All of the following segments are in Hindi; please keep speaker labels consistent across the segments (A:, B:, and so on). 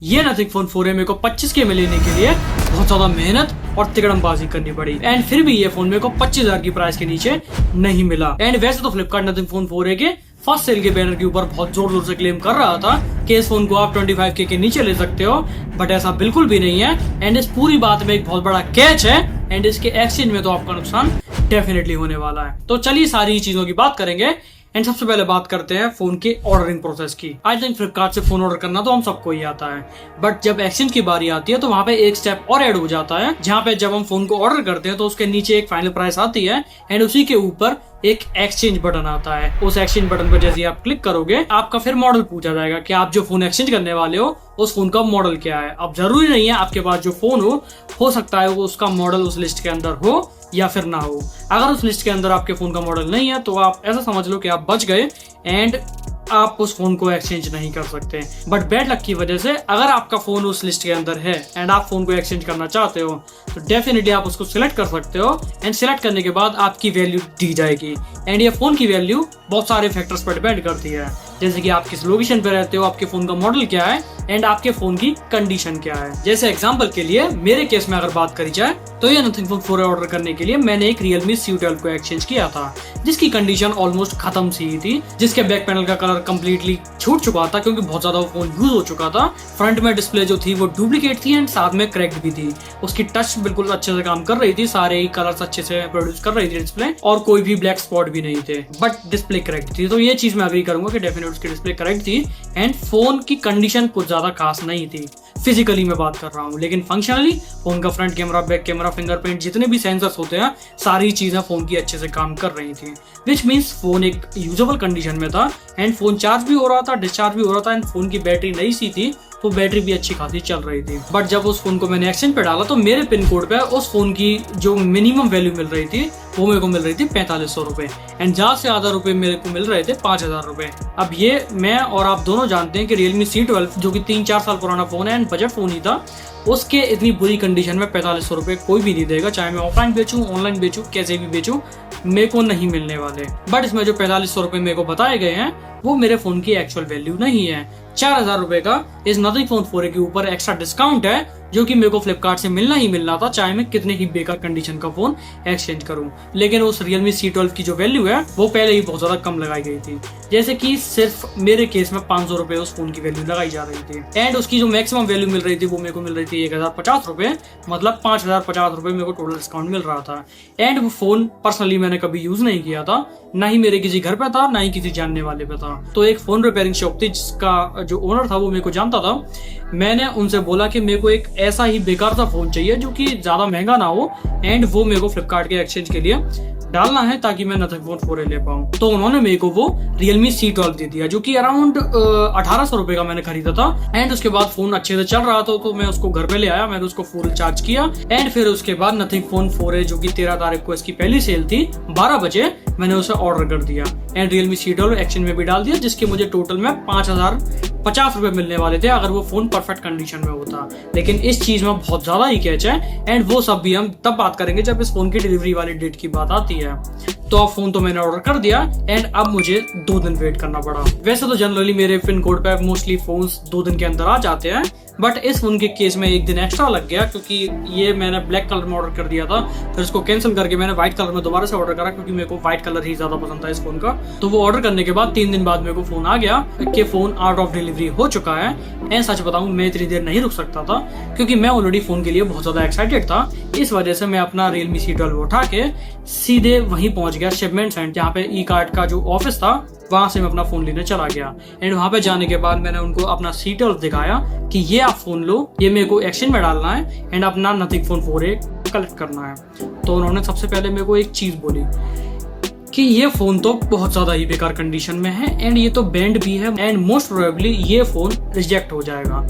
A: ये नथिंग फोन 4A मेरे को 25K में लेने के लिए बहुत ज्यादा मेहनत और तिकड़मबाजी करनी पड़ी एंड फिर भी ये फोन मेरे को 25,000 की प्राइस के नीचे नहीं मिला। एंड वैसे तो फ्लिपकार्ट नथिंग फोन 4A के फर्स्ट सेल के बैनर के ऊपर बहुत जोर जोर से क्लेम कर रहा था कि इस फोन को आप 25K के नीचे ले सकते हो, बट ऐसा बिल्कुल भी नहीं है। एंड इस पूरी बात में एक बहुत बड़ा कैच है एंड इसके एक्सचेंज में तो आपका नुकसान डेफिनेटली होने वाला है। तो चलिए सारी चीजों की बात करेंगे एंड सबसे पहले बात करते हैं फोन के ऑर्डरिंग प्रोसेस की। आई थिंक फ्लिपकार्ट से फोन ऑर्डर करना तो हम सबको ही आता है, बट जब एक्सचेंज की बारी आती है तो वहाँ पे एक स्टेप और ऐड हो जाता है, जहाँ पे जब हम फोन को ऑर्डर करते हैं तो उसके नीचे एक फाइनल प्राइस आती है एंड उसी के ऊपर एक एक्सचेंज बटन आता है। उस एक्सचेंज बटन पर जैसे आप क्लिक करोगे आपका फिर मॉडल पूछा जाएगा कि आप जो फोन एक्सचेंज करने वाले हो उस फोन का मॉडल क्या है। अब जरूरी नहीं है आपके पास जो फोन हो सकता है वो उसका मॉडल उस लिस्ट के अंदर हो या फिर ना हो। अगर उस लिस्ट के अंदर आपके फोन का मॉडल नहीं है तो आप ऐसा समझ लो कि आप बच गए एंड आप उस फोन को एक्सचेंज नहीं कर सकते। बट बैड लक की वजह से अगर आपका फोन उस लिस्ट के अंदर है एंड आप फोन को एक्सचेंज करना चाहते हो तो डेफिनेटली आप उसको सिलेक्ट कर सकते हो एंड सिलेक्ट करने के बाद आपकी वैल्यू दी जाएगी। एंड ये फोन की वैल्यू बहुत सारे फैक्टर्स पर डिपेंड करती है, जैसे कि आप किस लोकेशन पे रहते हो, आपके फोन का मॉडल क्या है एंड आपके फोन की कंडीशन क्या है। जैसे एग्जांपल के लिए मेरे केस में अगर बात करी जाए तो ये नथिंग फोन 4A ऑर्डर करने के लिए मैंने एक Realme C12 को एक्सचेंज किया था, जिसकी कंडीशन ऑलमोस्ट खत्म सी थी, जिसके बैक पैनल का कलर कम्प्लीटली छूट चुका था क्योंकि बहुत ज्यादा वो फोन यूज हो चुका था। फ्रंट में डिस्प्ले जो थी वो डुप्लीकेट थी एंड साथ में क्रैक्ड भी थी। उसकी टच बिल्कुल अच्छे से काम कर रही थी, सारे ही कलर्स अच्छे से प्रोड्यूस कर रही थी डिस्प्ले, और कोई भी ब्लैक स्पॉट भी नहीं थे, बट डिस्प्ले करेक्ट थी। तो ये चीज मैं अग्री करूंगा कि डेफिनेटली उसकी डिस्प्ले करेक्ट थी एंड फोन की कंडीशन कुछ ज्यादा खास नहीं थी। फिजिकली मैं बात कर रहा हूँ, लेकिन फंक्शनली फोन का front camera, back camera, fingerprint, जितने भी सेंसर्स होते हैं सारी चीजें फोन की अच्छे से काम कर रही थी, विच मीन्स फोन एक यूजेबल कंडीशन में था एंड फोन चार्ज भी हो रहा था, डिस्चार्ज भी हो रहा था एंड फोन की बैटरी नई सी थी तो बैटरी भी अच्छी खासी चल रही थी। बट जब उस फोन को मैंने एक्सचेंज पे डाला तो मेरे पिन कोड पे उस फोन की जो मिनिमम वैल्यू मिल रही थी वो मेरे को मिल रही थी 4500 रुपए एंड ज्यादा से ज्यादा रुपए मेरे को मिल रहे थे 5000 रुपए। अब ये मैं और आप दोनों जानते हैं कि Realme C12 जो कि 3-4 साल पुराना फोन है एंड बजट फोन ही था, उसके इतनी बुरी कंडीशन में 4500 रुपए कोई भी नहीं देगा, चाहे मैं ऑफलाइन बेचूं, ऑनलाइन बेचूं, कैसे भी बेचूं, मेरे को नहीं मिलने वाले। बट इसमें जो 4500 रुपए मेरे को बताए गए हैं वो मेरे फोन की एक्चुअल वैल्यू नहीं है। 4000 रुपए का इस नथिंग फोन 4A के ऊपर एक्स्ट्रा डिस्काउंट है जो कि मेरे को फ्लिपकार्ट से मिलना ही मिलना था, चाहे मैं कितने ही बेकार कंडीशन का फोन एक्सचेंज करूं। लेकिन उस Realme C12 की जो वैल्यू है वो पहले ही बहुत ज्यादा कम लगाई गई थी, जैसे कि सिर्फ मेरे केस में 500 रुपए उस फोन की वैल्यू लगाई जा रही थी एंड उसकी जो मैक्सिमम वैल्यू मिल रही थी वो मेरे को मिल रही थी 1050 रुपए, मतलब 5050 रुपए मेरे को टोटल डिस्काउंट मिल रहा था। एंड वो फोन पर्सनली मैंने कभी यूज नहीं किया था, ना ही मेरे किसी घर पे था, ना ही किसी जानने वाले पे था। तो एक फोन रिपेयरिंग शॉप थी जिसका जो ओनर था वो मेरे को जानता था। मैंने उनसे बोला कि मेरे को एक ऐसा ही बेकार सा फोन चाहिए जो कि ज्यादा महंगा ना हो एंड वो मेरे को फ्लिपकार्ट के एक्सचेंज के लिए डालना है ताकि मैं नथिंग फोन 4A ले पाऊं। तो उन्होंने मेरे को वो Realme C12 दे दिया जो कि अराउंड 1800 रुपए का मैंने खरीदा था एंड उसके बाद फोन अच्छे से चल रहा था तो मैं उसको घर पे ले आया, मैंने उसको फुल चार्ज किया एंड फिर उसके बाद नथिंग फोन 4A जो कि 13 तारीख को इसकी पहली सेल थी 12 बजे मैंने उसे ऑर्डर कर दिया एंड Realme C12 एक्सचेंज में भी डाल दिया, जिसके मुझे टोटल में 5050 रुपए मिलने वाले थे अगर वो फोन परफेक्ट कंडीशन में होता। लेकिन इस चीज में बहुत ज्यादा ही कैच है एंड वो सब भी हम तब बात करेंगे जब इस फोन की डिलीवरी वाली डेट की बात आती है। तो अब फोन तो मैंने ऑर्डर कर दिया एंड अब मुझे 2 दिन वेट करना पड़ा। वैसे तो जनरली मेरे पिन कोड पे मोस्टली फोन्स 2 दिन के अंदर आ जाते हैं, बट इस फोन के केस में 1 दिन एक्स्ट्रा लग गया क्योंकि ये मैंने ब्लैक कलर में ऑर्डर कर दिया था, फिर इसको कैंसिल करके मैंने व्हाइट कलर में दोबारा से ऑर्डर करा क्योंकि मेरे को व्हाइट कलर ही ज्यादा पसंद था इस फोन का। तो वो ऑर्डर करने के बाद 3 दिन बाद मेरे को फोन आ गया कि फोन आउट ऑफ डिलीवरी हो चुका है एंड सच बताऊं मैं इतनी देर नहीं रुक सकता था क्योंकि मैं ऑलरेडी फोन के लिए बहुत ज्यादा एक्साइटेड था। इस वजह से मैं अपना Realme C12 उठा के सीधे वहीं पहुंच गया शिपमेंट सेंटर, जहाँ पे ई कार्ड का जो ऑफिस था वहां से मैं अपना फोन लेने चला गया एंड वहां पे जाने के बाद मैंने उनको अपना C12 दिखाया कि ये आप फोन लो, ये मेरे को एक्सचेंज में डालना है एंड अपना नथिंग फोन 4A कलेक्ट करना है। तो उन्होंने सबसे पहले मेरे को एक चीज बोली कि ये फोन तो बहुत ज्यादा ही बेकार कंडीशन में है एंड ये तो बैंड भी है एंड मोस्ट प्रोबेबली ये फोन रिजेक्ट हो जाएगा।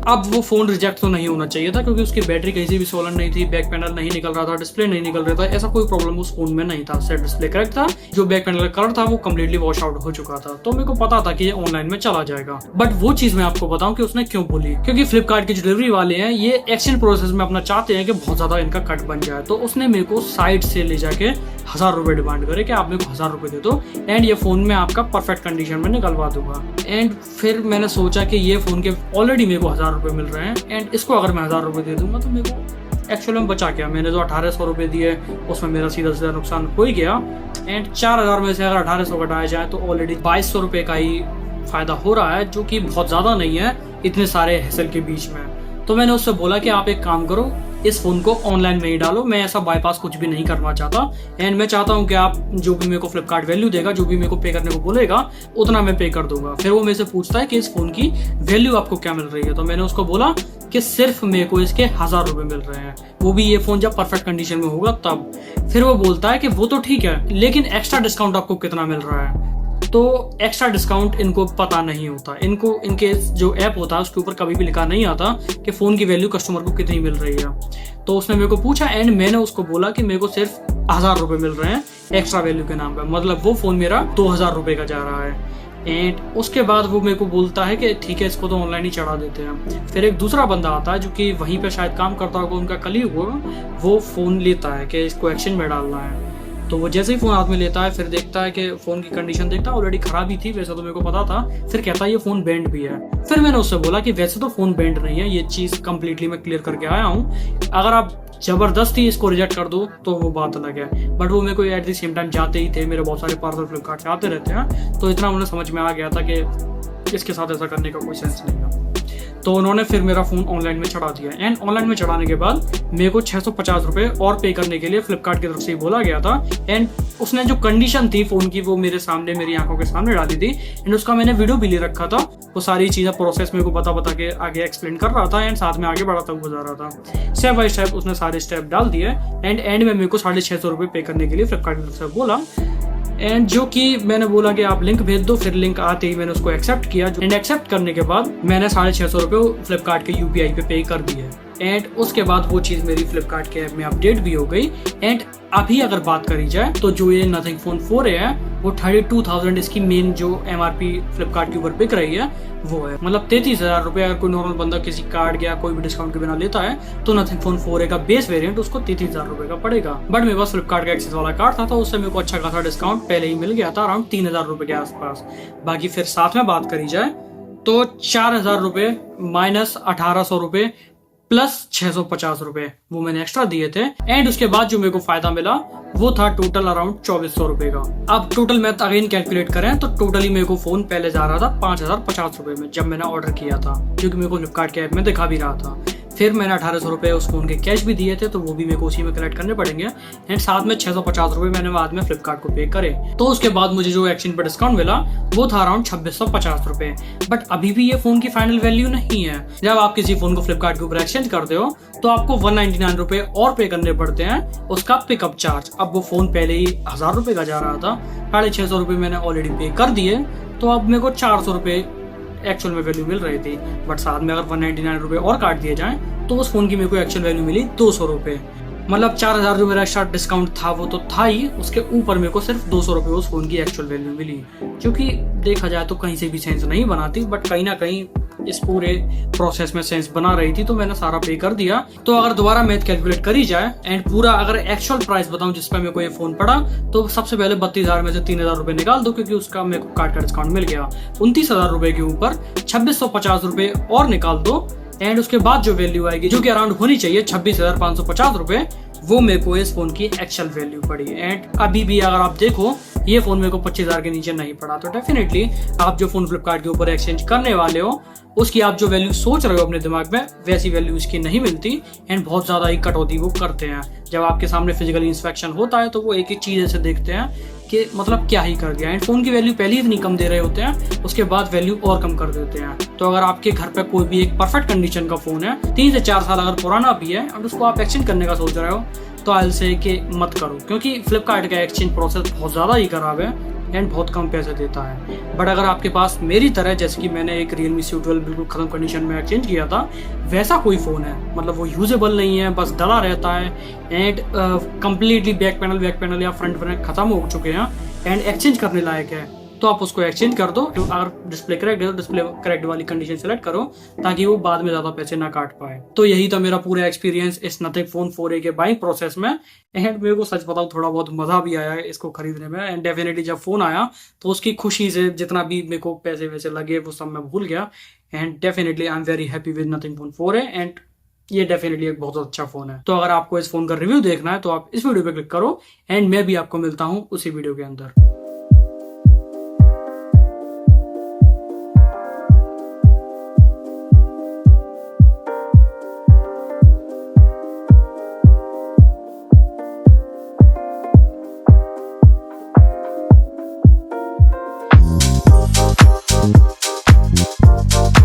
A: अब वो फोन रिजेक्ट तो नहीं होना चाहिए था क्योंकि उसकी बैटरी कहीं से भी सोलन नहीं थी, बैक पैनल नहीं निकल रहा था, डिस्प्ले नहीं निकल रहा था, ऐसा कोई प्रॉब्लम उस फोन में नहीं था। सिर्फ डिस्प्ले करेक्ट था, जो बैक पैनल का कलर था वो कम्प्लीटली वॉश आउट हो चुका था। तो मेरे को पता था कि ये ऑनलाइन में चला जाएगा, बट वो चीज मैं आपको बताऊं कि उसने क्यों बोली, क्योंकि फ्लिपकार्ट के जो डिलीवरी वाले हैं ये एक्सचेंज प्रोसेस में अपना चाहते हैं कि बहुत ज्यादा इनका कट बन जाए। तो उसने मेरे को साइड से ले जाके 1000 रुपए डिमांड करे कि आप मेरे को 1000 रुपये दे दो एंड ये फ़ोन मैं आपका परफेक्ट कंडीशन में निकलवा दूंगा। एंड फिर मैंने सोचा कि ये फ़ोन के ऑलरेडी मेरे को 1000 रुपये मिल रहे हैं एंड इसको अगर मैं 1000 रुपये दे दूंगा तो मेरे को एक्चुअल में बचा क्या, मैंने जो 1800 रुपये दिए उसमें मेरा सीधा सीधा नुकसान हो ही गया। एंड 4000 में से अगर 1800 घटाया जाए तो ऑलरेडी 2200 रुपये का ही फ़ायदा हो रहा है, जो कि बहुत ज़्यादा नहीं है इतने सारे हैसल के बीच में। तो मैंने उससे बोला कि आप एक काम करो, इस फ़ोन को ऑनलाइन में ही डालो, मैं ऐसा बाईपास कुछ भी नहीं करना चाहता एंड मैं चाहता हूँ कि आप जो भी मेरे को फ्लिपकार्ट वैल्यू देगा, जो भी मेरे को पे करने को बोलेगा उतना मैं पे कर दूंगा। फिर वो मेरे से पूछता है कि इस फ़ोन की वैल्यू आपको क्या मिल रही है, तो मैंने उसको बोला कि सिर्फ मेरे को इसके 1000 रुपये मिल रहे हैं, वो भी ये फ़ोन जब परफेक्ट कंडीशन में होगा तब। फिर वो बोलता है कि वो तो ठीक है लेकिन एक्स्ट्रा डिस्काउंट आपको कितना मिल रहा है। तो एक्स्ट्रा डिस्काउंट इनको पता नहीं होता, इनके जो ऐप होता है उसके ऊपर कभी भी लिखा नहीं आता कि फ़ोन की वैल्यू कस्टमर को कितनी मिल रही है। तो उसने मेरे को पूछा एंड मैंने उसको बोला कि मेरे को सिर्फ 1000 रुपये मिल रहे हैं एक्स्ट्रा वैल्यू के नाम पर, मतलब वो फ़ोन मेरा 2000 रुपये का जा रहा है। एंड उसके बाद वो मेरे को बोलता है कि ठीक है इसको तो ऑनलाइन ही चढ़ा देते हैं। फिर एक दूसरा बंदा आता है जो कि वहीं पे शायद काम करता होगा, उनका कलीग होगा, वो फ़ोन लेता है कि इसको एक्सचेंज में डालना है। तो वो जैसे ही फ़ोन हाथ में लेता है फिर देखता है कि फ़ोन की कंडीशन देखता है ऑलरेडी ख़राब ही थी, वैसे तो मेरे को पता था। फिर कहता है ये फ़ोन बैंड भी है। फिर मैंने उससे बोला कि वैसे तो फ़ोन बैंड नहीं है, ये चीज़ कंप्लीटली मैं क्लियर करके आया हूँ, अगर आप ज़बरदस्ती इसको रिजेक्ट कर दो तो वो बात अलग है। बट वो मेरे को एट द सेम टाइम जाते ही थे, मेरे बहुत सारे पार्सल फ्लिपकार्ट से आते रहते हैं, तो इतना मुझे समझ में आ गया था कि इसके साथ ऐसा करने का कोई सेंस नहीं है। तो उन्होंने फिर मेरा फ़ोन ऑनलाइन में चढ़ा दिया एंड ऑनलाइन में चढ़ाने के बाद मेरे को 650 रुपये और पे करने के लिए फ्लिपकार्ट की तरफ से ही बोला गया था। एंड उसने जो कंडीशन थी फ़ोन की वो मेरे सामने, मेरी आंखों के सामने डाली थी एंड उसका मैंने वीडियो भी ले रखा था। वो सारी चीज़ें प्रोसेस मेरे को बता के आगे एक्सप्लेन कर रहा था एंड साथ में आगे बढ़ाता हुआ जा रहा था। स्टेप बाय स्टेप उसने सारे स्टेप डाल दिए एंड में मेरे को 650 रुपये पे करने के लिए फ्लिपकार्ट की तरफ से बोला। एंड जो कि मैंने बोला कि आप लिंक भेज दो, फिर लिंक आते ही मैंने उसको एक्सेप्ट किया एंड एक्सेप्ट करने के बाद मैंने 650 रुपये फ्लिपकार्ट के UPI पे कर दिए। एंड उसके बाद वो चीज़ मेरी फ्लिपकार्ट के ऐप में अपडेट भी हो गई। एंड अभी अगर बात करी जाए तो जो ये नथिंग फ़ोन 4 है वो 32,000 इसकी मेन जो MRP फ्लिपकार्ट के ऊपर बिक रही है वो है, मतलब 33,000 रुपये। अगर कोई नॉर्मल बंदा किसी कार्ड या कोई भी डिस्काउंट के बिना लेता है तो नथिंग फ़ोन 4 का बेस वेरिएंट उसको 33,000 रुपये का पड़ेगा। बट मेरे पास फ्लिपकार्ट का एक्सेस वाला कार्ड था तो उससे मेरे को अच्छा खासा डिस्काउंट पहले ही मिल गया था, अराउंड 3,000 रुपये के आसपास। बाकी फिर साथ में बात करी जाए तो 4,000 रुपये माइनस 1,800 रुपये प्लस 650 रुपये वो मैंने एक्स्ट्रा दिए थे। एंड उसके बाद जो मेरे को फायदा मिला वो था टोटल अराउंड 2400 रुपये का। अब टोटल मैथ अगेन कैलकुलेट करें तो टोटली मेरे को फोन पहले जा रहा था 5,050 रुपये में जब मैंने ऑर्डर किया था, जो कि मेरे को फ्लिपकार्ट के ऐप में दिखा भी रहा था। फिर मैंने 1,800 रुपये उस फोन के कैश भी दिए थे तो वो भी मेरे को उसी में कलेक्ट करने पड़ेंगे। एंड साथ में 650 रुपये मैंने बाद में फ्लिपकार्ट को पे करे। तो उसके बाद मुझे जो एक्सचेंज पर डिस्काउंट मिला वो था अराउंड 2650 रुपये। बट अभी भी ये फोन की फाइनल वैल्यू नहीं है। जब आप किसी फोन को फ्लिपकार्ट के ऊपर एक्सचेंज करते हो तो आपको 199 रुपये और पे करने पड़ते हैं उसका पिकअप चार्ज। अब वो फोन पहले ही 1,000 रुपये का जा रहा था, 650 रुपये मैंने ऑलरेडी पे कर दिए, तो अब मेरे को 400 रुपये एक्चुअल में वैल्यू मिल रही थी। बट साथ में अगर 199 रुपये और काट दिए जाएं तो उस फोन की मेरे को एक्चुअल वैल्यू मिली 200 रुपये। मतलब 4,000 जो मेरा एक्स्ट्रा डिस्काउंट था वो तो था ही, उसके ऊपर मेरे को सिर्फ 200 रुपये उस फोन की एक्चुअल वैल्यू मिली, जो कि देखा जाए तो कहीं से भी सेंस नहीं बनाती, बट कहीं ना कहीं इस पूरे प्रोसेस में सेंस बना रही थी, तो मैंने सारा पे कर दिया। तो अगर दोबारा मैथ कैलकुलेट करी जाए एंड पूरा अगर एक्चुअल प्राइस बताऊं जिस पर मेरे को ये फोन पड़ा, तो सबसे पहले 32,000 में से 3,000 रुपये निकाल दो क्योंकि उसका मेरे को कार्ड का डिस्काउंट मिल गया। 29,000 रुपये के ऊपर 2650 रुपये और निकाल दो एंड उसके बाद जो वैल्यू आएगी, जो कि अराउंड होनी चाहिए 26,550 रुपये, वो मेरे को इस फोन की एक्चुअल वैल्यू पड़ी। एंड अभी भी अगर आप देखो ये फोन मेरे को 25,000 के नीचे नहीं पड़ा, तो डेफिनेटली आप जो फोन फ्लिपकार्ट के ऊपर एक्सचेंज करने वाले हो उसकी आप जो वैल्यू सोच रहे हो अपने दिमाग में वैसी वैल्यू इसकी नहीं मिलती। एंड बहुत ज्यादा ही कटौती वो करते हैं। जब आपके सामने फिजिकल इंस्पेक्शन होता है तो वो एक एक चीज ऐसे देखते हैं कि मतलब क्या ही कर दिया। एंड फोन की वैल्यू पहले ही इतनी कम दे रहे होते हैं, उसके बाद वैल्यू और कम कर देते हैं। तो अगर आपके घर पे कोई भी एक परफेक्ट कंडीशन का फोन है, 3 से 4 साल अगर पुराना भी है और उसको आप एक्सचेंज करने का सोच रहे हो, तो आई विल से कि मत करो, क्योंकि फ्लिपकार्ट का एक्सचेंज प्रोसेस बहुत ज़्यादा ही खराब है एंड बहुत कम पैसे देता है। बट अगर आपके पास मेरी तरह, जैसे कि मैंने एक Realme C12 बिल्कुल खत्म कंडीशन में एक्सचेंज किया था, वैसा कोई फ़ोन है, मतलब वो यूजेबल नहीं है, बस डला रहता है एंड कम्प्लीटली बैक पैनल या फ्रंट पैनल खत्म हो चुके हैं एंड एक्सचेंज करने लायक है, तो आप उसको एक्सचेंज कर दो। तो अगर डिस्प्ले करेक्ट है तो डिस्प्ले करेक्ट वाली कंडीशन सेलेक्ट करो ताकि वो बाद में ज्यादा पैसे ना काट पाए। तो यही था मेरा पूरा एक्सपीरियंस इस नथिंग फोन 4a के बाइंग प्रोसेस में। एंड मेरे को सच बताऊं थोड़ा बहुत मजा भी आया है इसको खरीदने में। एंड डेफिनेटली जब फोन आया तो उसकी खुशी से जितना भी मेरे को पैसे वैसे लगे वो सब मैं भूल गया। And definitely I am very happy with nothing phone 4a। And ये डेफिनेटली एक बहुत अच्छा फोन है। तो अगर आपको इस फोन का रिव्यू देखना है तो आप इस वीडियो पे क्लिक करो एंड मैं भी आपको मिलता हूं उसी वीडियो के अंदर।